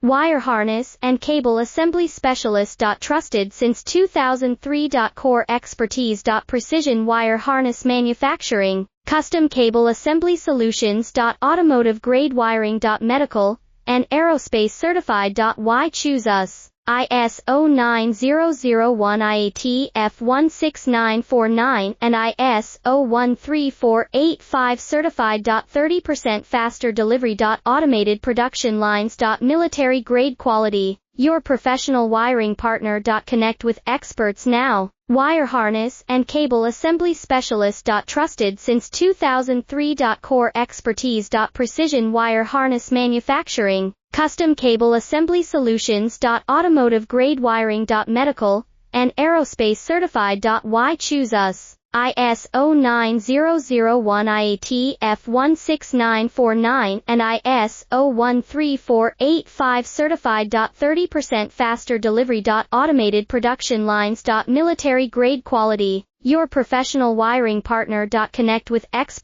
Wire harness and cable assembly specialist. Trusted since 2003. Core expertise. Precision wire harness manufacturing, custom cable assembly solutions. Automotive grade wiring. Medical and aerospace certified. Why choose us? ISO 9001 IAT F16949 and ISO 13485 certified. 30% faster delivery. Automated production lines. Military grade quality, your professional wiring partner. Connect with experts now. Wire harness and cable assembly specialist. Trusted since 2003. Core expertise. Precision wire harness manufacturing, custom cable assembly solutions. Automotive grade wiring. Medical and aerospace certified. Why choose us? ISO 9001 IAT F16949 and ISO 13485 certified. 30% faster delivery. Automated production lines. Military grade quality, your professional wiring partner. Connect with experts.